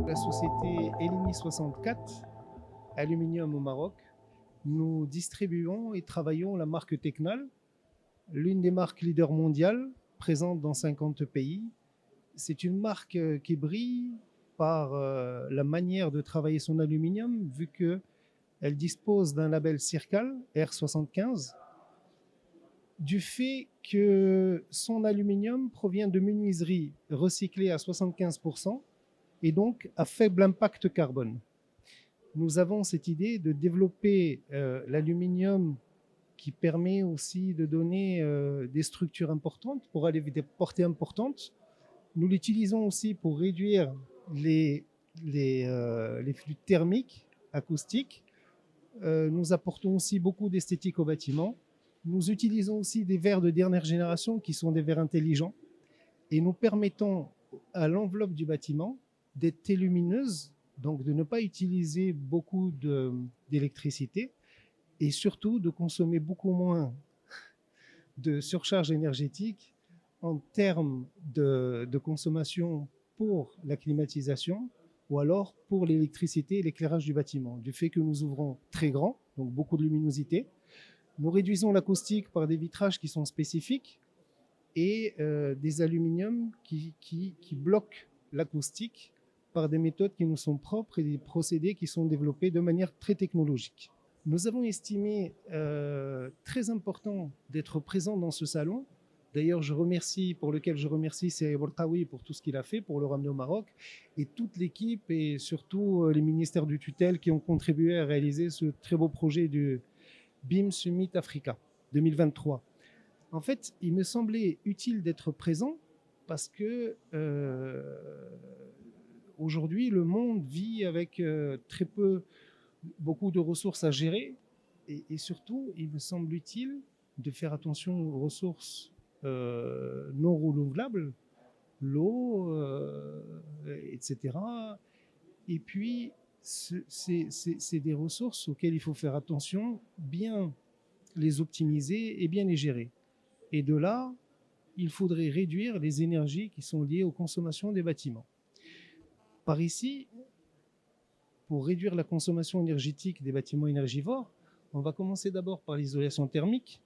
La société Elimi 64, aluminium au Maroc, nous distribuons et travaillons la marque Tecnal, l'une des marques leaders mondiales présentes dans 50 pays. C'est une marque qui brille par la manière de travailler son aluminium, vu qu'elle dispose d'un label CIRCAL R75, du fait que son aluminium provient de menuiseries recyclées à 75% et donc à faible impact carbone. Nous avons cette idée de développer l'aluminium qui permet aussi de donner des structures importantes pour aller des portées importantes. Nous l'utilisons aussi pour réduire les flux thermiques, acoustiques. Nous apportons aussi beaucoup d'esthétique au bâtiment. Nous utilisons aussi des verres de dernière génération qui sont des verres intelligents et nous permettons à l'enveloppe du bâtiment d'être lumineuse, donc de ne pas utiliser beaucoup d'électricité et surtout de consommer beaucoup moins de surcharge énergétique en termes de consommation pour la climatisation ou alors pour l'électricité et l'éclairage du bâtiment. Du fait que nous ouvrons très grand, donc beaucoup de luminosité, nous réduisons l'acoustique par des vitrages qui sont spécifiques et des aluminiums qui bloquent l'acoustique par des méthodes qui nous sont propres et des procédés qui sont développés de manière très technologique. Nous avons estimé très important d'être présents dans ce salon. D'ailleurs, je remercie Seyed Bortawi pour tout ce qu'il a fait pour le ramener au Maroc et toute l'équipe et surtout les ministères du tutelle qui ont contribué à réaliser ce très beau projet du BIM Summit Africa 2023. En fait, il me semblait utile d'être présent parce que aujourd'hui, le monde vit avec beaucoup de ressources à gérer et surtout, il me semble utile de faire attention aux ressources non renouvelables, l'eau, etc. Et puis, c'est des ressources auxquelles il faut faire attention, bien les optimiser et bien les gérer. Et de là, il faudrait réduire les énergies qui sont liées aux consommations des bâtiments. Par ici, pour réduire la consommation énergétique des bâtiments énergivores, on va commencer d'abord par l'isolation thermique.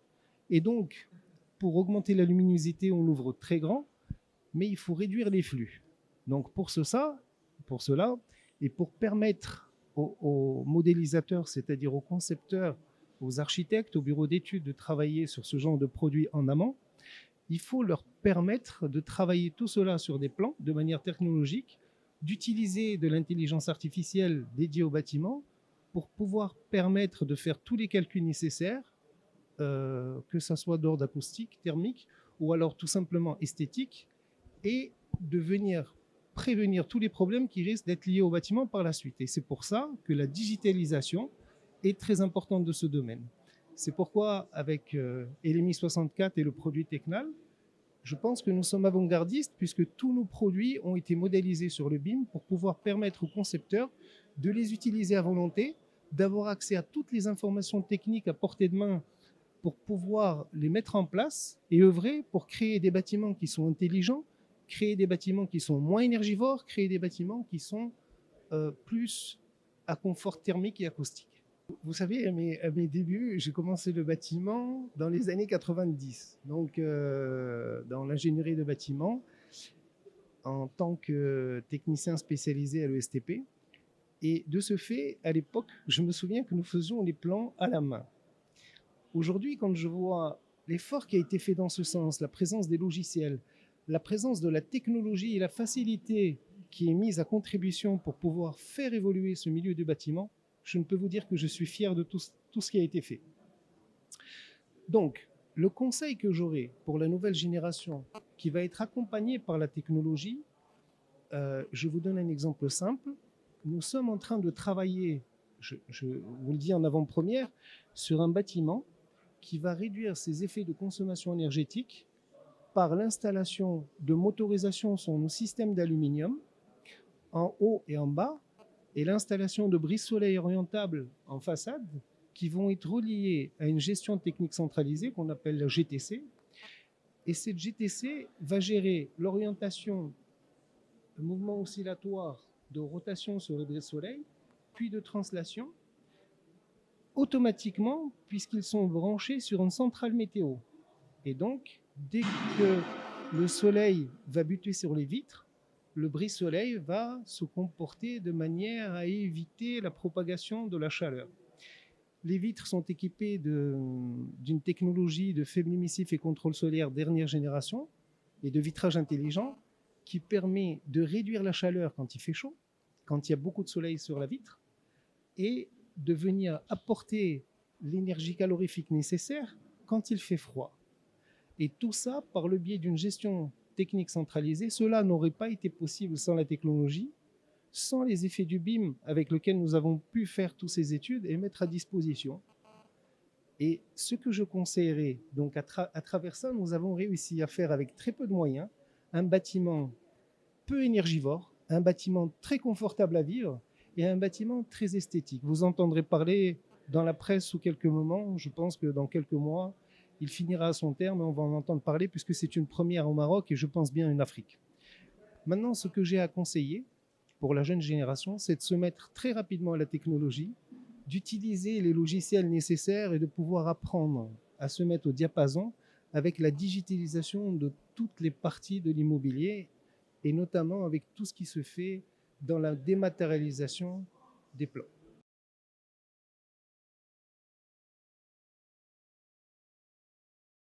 Et donc, pour augmenter la luminosité, on l'ouvre très grand, mais il faut réduire les flux. Donc pour cela, et pour permettre aux modélisateurs, c'est-à-dire aux concepteurs, aux architectes, aux bureaux d'études de travailler sur ce genre de produits en amont, il faut leur permettre de travailler tout cela sur des plans de manière technologique, d'utiliser de l'intelligence artificielle dédiée au bâtiment pour pouvoir permettre de faire tous les calculs nécessaires, que ce soit d'ordre acoustique, thermique ou alors tout simplement esthétique, et de venir prévenir tous les problèmes qui risquent d'être liés au bâtiment par la suite. Et c'est pour ça que la digitalisation est très importante de ce domaine. C'est pourquoi, avec Elimi 64 et le produit Tecnal, je pense que nous sommes avant-gardistes puisque tous nos produits ont été modélisés sur le BIM pour pouvoir permettre aux concepteurs de les utiliser à volonté, d'avoir accès à toutes les informations techniques à portée de main pour pouvoir les mettre en place et œuvrer pour créer des bâtiments qui sont intelligents, créer des bâtiments qui sont moins énergivores, créer des bâtiments qui sont plus à confort thermique et acoustique. Vous savez, à mes débuts, j'ai commencé le bâtiment dans les années 90, donc dans l'ingénierie de bâtiment, en tant que technicien spécialisé à l'ESTP. Et de ce fait, à l'époque, je me souviens que nous faisions les plans à la main. Aujourd'hui, quand je vois l'effort qui a été fait dans ce sens, la présence des logiciels, la présence de la technologie et la facilité qui est mise à contribution pour pouvoir faire évoluer ce milieu du bâtiment, je ne peux vous dire que je suis fier de tout ce qui a été fait. Donc, le conseil que j'aurai pour la nouvelle génération qui va être accompagnée par la technologie, je vous donne un exemple simple. Nous sommes en train de travailler, je vous le dis en avant-première, sur un bâtiment qui va réduire ses effets de consommation énergétique par l'installation de motorisation sur nos systèmes d'aluminium en haut et en bas et l'installation de brises soleil orientables en façade qui vont être reliées à une gestion technique centralisée qu'on appelle la GTC. Et cette GTC va gérer l'orientation, le mouvement oscillatoire de rotation sur le brise-soleil, puis de translation, automatiquement, puisqu'ils sont branchés sur une centrale météo. Et donc, dès que le soleil va buter sur les vitres, le brise-soleil va se comporter de manière à éviter la propagation de la chaleur. Les vitres sont équipées d'une technologie de faible émissif et contrôle solaire dernière génération et de vitrage intelligent qui permet de réduire la chaleur quand il fait chaud, quand il y a beaucoup de soleil sur la vitre, et de venir apporter l'énergie calorifique nécessaire quand il fait froid. Et tout ça par le biais d'une gestion technique centralisée. Cela n'aurait pas été possible sans la technologie, sans les effets du BIM avec lequel nous avons pu faire toutes ces études et mettre à disposition. Et ce que je conseillerais, donc à travers ça, nous avons réussi à faire avec très peu de moyens un bâtiment peu énergivore, un bâtiment très confortable à vivre et un bâtiment très esthétique. Vous entendrez parler dans la presse sous quelques moments, je pense que dans quelques mois, il finira à son terme et on va en entendre parler puisque c'est une première au Maroc et je pense bien en Afrique. Maintenant, ce que j'ai à conseiller pour la jeune génération, c'est de se mettre très rapidement à la technologie, d'utiliser les logiciels nécessaires et de pouvoir apprendre à se mettre au diapason avec la digitalisation de toutes les parties de l'immobilier et notamment avec tout ce qui se fait dans la dématérialisation des plans.